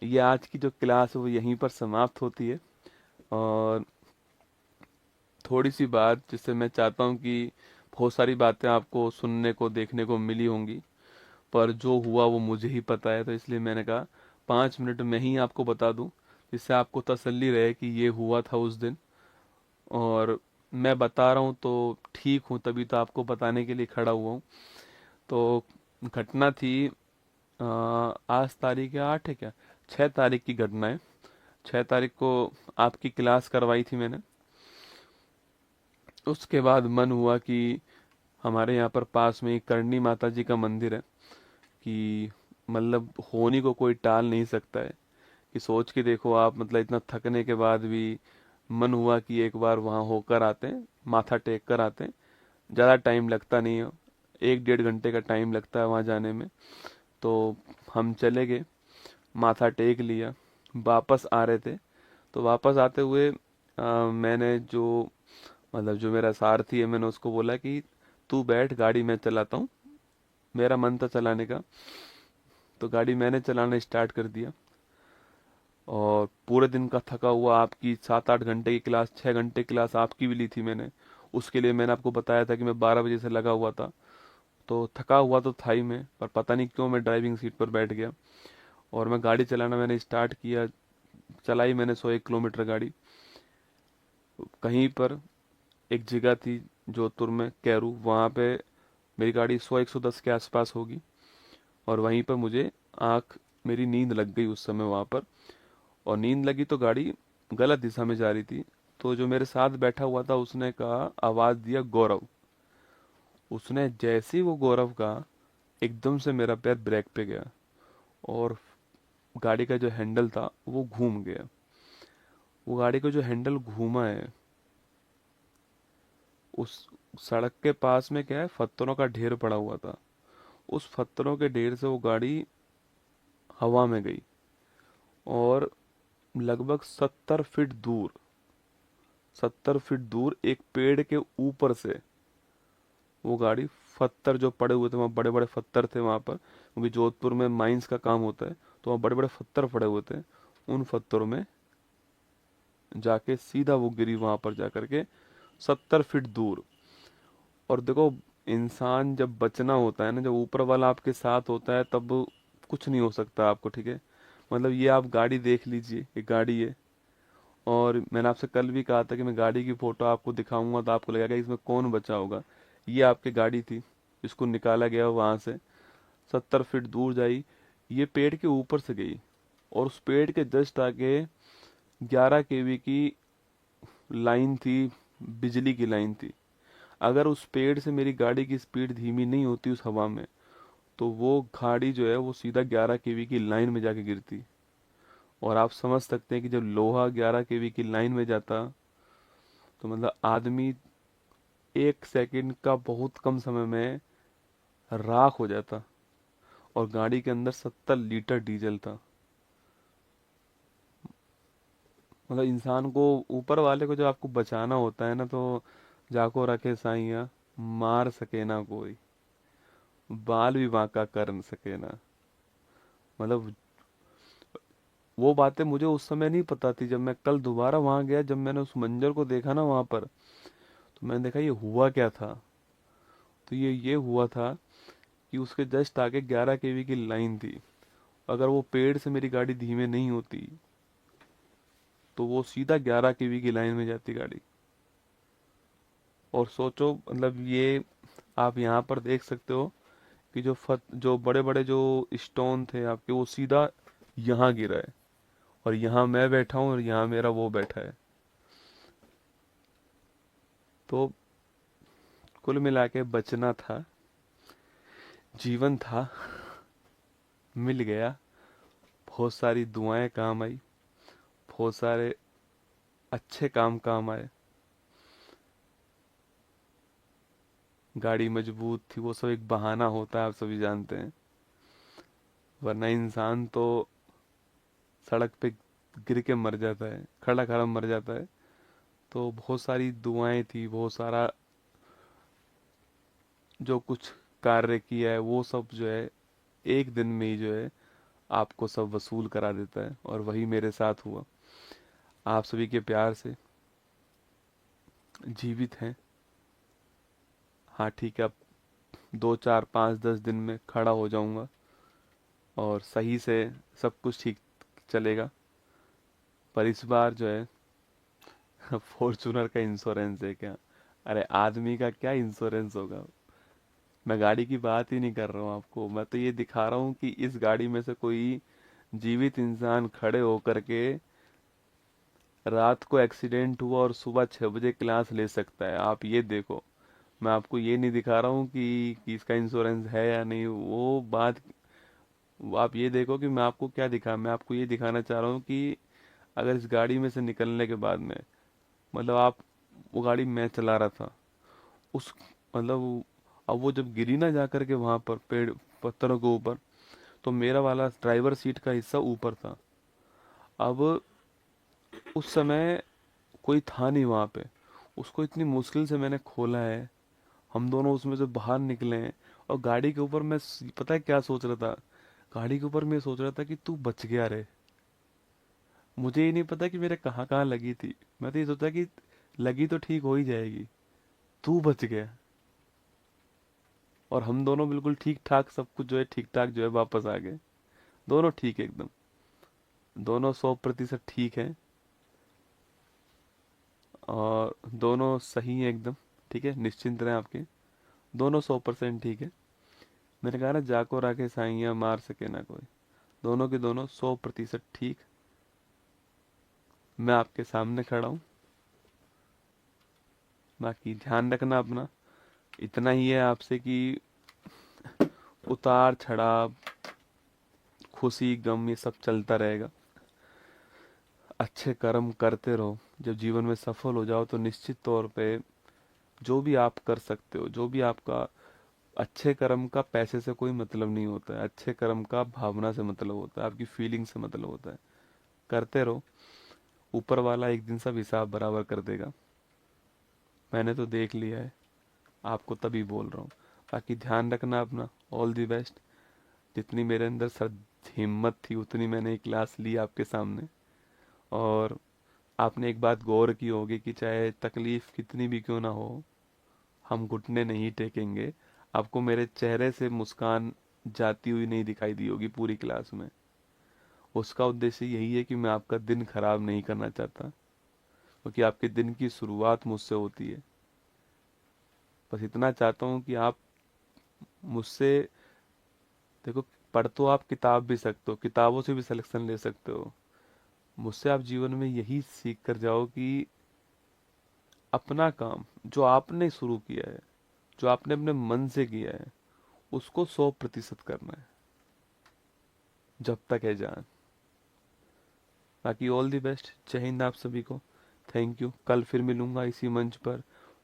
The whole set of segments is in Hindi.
ये आज की जो क्लास है वो यहीं पर समाप्त होती है। और थोड़ी सी बात जिससे मैं चाहता हूँ कि बहुत सारी बातें आपको सुनने को देखने को मिली होंगी, पर जो हुआ वो मुझे ही पता है, तो इसलिए मैंने कहा 5 मिनट में ही आपको बता दूं, जिससे आपको तसल्ली रहे कि ये हुआ था उस दिन। और मैं बता रहा हूँ तो ठीक हूँ, तभी तो आपको बताने के लिए खड़ा हुआ हूँ। तो घटना थी, आज तारीख है 8 है क्या, 6 तारीख की घटना है। 6 तारीख को आपकी क्लास करवाई थी मैंने। उसके बाद मन हुआ कि हमारे यहाँ पर पास में एक करणी माता जी का मंदिर है, कि मतलब होनी को कोई टाल नहीं सकता है। कि सोच के देखो आप, मतलब इतना थकने के बाद भी मन हुआ कि एक बार वहाँ होकर आते हैं, माथा टेक कर आते हैं। ज़्यादा टाइम लगता नहीं है, 1 डेढ़ घंटे का टाइम लगता है वहाँ जाने में। तो हम चले गए, माथा टेक लिया, वापस आ रहे थे। तो वापस आते हुए मैंने जो, मतलब जो मेरा सारथी है, मैंने उसको बोला कि तू बैठ, गाड़ी मैं चलाता हूँ। मेरा मन था चलाने का, तो गाड़ी मैंने चलाना स्टार्ट कर दिया। और पूरे दिन का थका हुआ, आपकी 7 8 घंटे की क्लास, 6 घंटे क्लास आपकी भी ली थी मैंने। उसके लिए मैंने आपको बताया था कि मैं 12 बजे से लगा हुआ था। तो थका हुआ तो था ही मैं, पर पता नहीं क्यों मैं ड्राइविंग सीट पर बैठ गया और मैं गाड़ी चलाना मैंने स्टार्ट किया। चलाई मैंने 101 किलोमीटर गाड़ी। कहीं पर एक जगह थी जोधपुर में, कैरू, वहाँ पे मेरी गाड़ी 100 110 के आसपास होगी। और वहीं पर मुझे आँख, मेरी नींद लग गई उस समय वहाँ पर। और नींद लगी तो गाड़ी गलत दिशा में जा रही थी। तो जो मेरे साथ बैठा हुआ था उसने कहा, आवाज़ दिया गौरव। उसने जैसे ही वो गौरव कहा, एकदम से मेरा पैर ब्रेक पे गया और गाड़ी का जो हैंडल था वो घूम गया। वो गाड़ी का जो हैंडल घूमा है, उस सड़क के पास में क्या है, पत्थरों का ढेर पड़ा हुआ था। उस पत्थरों के ढेर से वो गाड़ी हवा में गई और लगभग 70 फीट दूर, 70 फीट दूर एक पेड़ के ऊपर से वो गाड़ी, पत्थर जो पड़े हुए थे वहाँ, बड़े बड़े पत्थर थे वहाँ पर, क्योंकि जोधपुर में माइंस का काम होता है, तो वहाँ बड़े बड़े पत्थर पड़े हुए थे। उन पत्थरों में जाके सीधा वो गिरी, वहां पर जाकर के 70 फीट दूर। और देखो, इंसान जब बचना होता है ना, जब ऊपर वाला आपके साथ होता है, तब कुछ नहीं हो सकता आपको, ठीक है। मतलब ये आप गाड़ी देख लीजिए, ये गाड़ी है। और मैंने आपसे कल भी कहा था कि मैं गाड़ी की फोटो आपको दिखाऊंगा तो आपको लगेगा इसमें कौन बचा होगा। ये आपकी गाड़ी थी, इसको निकाला गया वहां से, 70 फीट दूर जाई, ये पेड़ के ऊपर से गई। और उस पेड़ के जस्ट आगे 11 केवी की लाइन थी, बिजली की लाइन थी। अगर उस पेड़ से मेरी गाड़ी की स्पीड धीमी नहीं होती उस हवा में, तो वो गाड़ी जो है वो सीधा 11 केवी की लाइन में जाके गिरती। और आप समझ सकते हैं कि जब लोहा 11 केवी की लाइन में जाता, तो मतलब आदमी 1 सेकंड का बहुत कम समय में राख हो जाता। और गाड़ी के अंदर 70 लीटर डीजल था। मतलब इंसान को, ऊपर वाले को जब आपको बचाना होता है ना, तो जाको रखे साइया, मार सके ना कोई, बाल भी बांका कर न सके ना। मतलब वो बातें मुझे उस समय नहीं पता थी। जब मैं कल दोबारा वहां गया, जब मैंने उस मंजर को देखा ना वहां पर, तो मैंने देखा ये हुआ क्या था। तो ये हुआ था कि उसके जस्ट आगे 11 केवी की लाइन थी। अगर वो पेड़ से मेरी गाड़ी धीमे नहीं होती, तो वो सीधा 11 केवी की लाइन में जाती गाड़ी। और सोचो, मतलब ये आप यहाँ पर देख सकते हो कि जो बड़े बड़े जो स्टोन थे आपके, वो सीधा यहाँ गिरा है। और यहाँ मैं बैठा हूँ और यहाँ मेरा वो बैठा है। तो कुल मिला के बचना था, जीवन था, मिल गया। बहुत सारी दुआएं काम आई, बहुत सारे अच्छे काम काम आए। गाड़ी मजबूत थी, वो सब एक बहाना होता है, आप सभी जानते हैं। वरना इंसान तो सड़क पे गिर के मर जाता है, खड़ा खड़ा मर जाता है। तो बहुत सारी दुआएं थी, बहुत सारा जो कुछ कार्य किया है वो सब जो है, एक दिन में ही जो है आपको सब वसूल करा देता है, और वही मेरे साथ हुआ। आप सभी के प्यार से जीवित हैं। हाँ ठीक है, अब 2 4 5 10 दिन में खड़ा हो जाऊंगा और सही से सब कुछ ठीक चलेगा। पर इस बार जो है फॉर्चूनर का इंश्योरेंस है क्या? अरे आदमी का क्या इंश्योरेंस होगा? मैं गाड़ी की बात ही नहीं कर रहा हूँ आपको, मैं तो ये दिखा रहा हूँ कि इस गाड़ी में से कोई जीवित इंसान खड़े होकर के रात को एक्सीडेंट हुआ और सुबह 6 बजे क्लास ले सकता है। आप ये देखो, मैं आपको ये नहीं दिखा रहा हूँ कि इसका इंश्योरेंस है या नहीं, वो बात। वो आप ये देखो कि मैं आपको क्या दिखा, मैं आपको ये दिखाना चाह रहा हूँ कि अगर इस गाड़ी में से निकलने के बाद में, मतलब आप, वो गाड़ी मैं चला रहा था उस, मतलब अब वो जब गिरी ना जा करके वहां पर पेड़ पत्थरों के ऊपर, तो मेरा वाला ड्राइवर सीट का हिस्सा ऊपर था। अब उस समय कोई था नहीं वहां पे, उसको इतनी मुश्किल से मैंने खोला है, हम दोनों उसमें से बाहर निकले हैं। और गाड़ी के ऊपर मैं पता है क्या सोच रहा था? गाड़ी के ऊपर मैं सोच रहा था कि तू बच गया रे। मुझे ये नहीं पता कि मेरे कहाँ कहाँ लगी थी। मैं तो ये सोचा कि लगी तो ठीक हो ही जाएगी, तू बच गया। और हम दोनों बिल्कुल ठीक ठाक, सब कुछ जो है ठीक ठाक जो है वापस आ गए। दोनों ठीक है एकदम, दोनों 100% ठीक है, और दोनों सही है एकदम। ठीक है, निश्चिंत रहें आपके, दोनों 100% ठीक है। मैंने कहा ना, जाको राखे साइयां मार सके ना कोई। दोनों के दोनों 100% ठीक। मैं आपके सामने खड़ा हूँ। बाकी ध्यान रखना अपना। इतना ही है आपसे कि उतार चढ़ाव, खुशी गम, ये सब चलता रहेगा। अच्छे कर्म करते रहो। जब जीवन में सफल हो जाओ तो निश्चित तौर पे जो भी आप कर सकते हो, जो भी आपका, अच्छे कर्म का पैसे से कोई मतलब नहीं होता है। अच्छे कर्म का भावना से मतलब होता है, आपकी फीलिंग से मतलब होता है। करते रहो, ऊपर वाला एक दिन सब हिसाब बराबर कर देगा। मैंने तो देख लिया है, आपको तभी बोल रहा हूँ। बाकी ध्यान रखना अपना। All the best. जितनी मेरे अंदर सर हिम्मत थी उतनी मैंने एक क्लास ली आपके सामने। और आपने एक बात गौर की होगी कि चाहे तकलीफ कितनी भी क्यों ना हो, हम घुटने नहीं टेकेंगे। आपको मेरे चेहरे से मुस्कान जाती हुई नहीं दिखाई दी होगी पूरी क्लास में। उसका उद्देश्य यही है कि मैं आपका दिन खराब नहीं करना चाहता, क्योंकि आपके दिन की शुरुआत मुझसे होती है। बस इतना चाहता हूँ कि आप मुझसे, देखो, पढ़ तो आप किताब भी सकते हो, किताबों से भी सिलेक्शन ले सकते हो। मुझसे आप जीवन में यही सीख कर जाओ कि अपना काम जो आपने शुरू किया है, जो आपने अपने मन से किया है, उसको 100% करना है, जब तक है जान। बाकी ऑल दी बेस्ट। जय हिंद आप सभी को। Thank you. कल फिर मिलूंगा इसी मंच पर।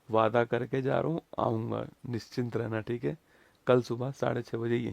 वादा करके जा रहा हूँ, आऊंगा, निश्चिंत रहना, ठीक है? कल सुबह 6:30 बजे यहीं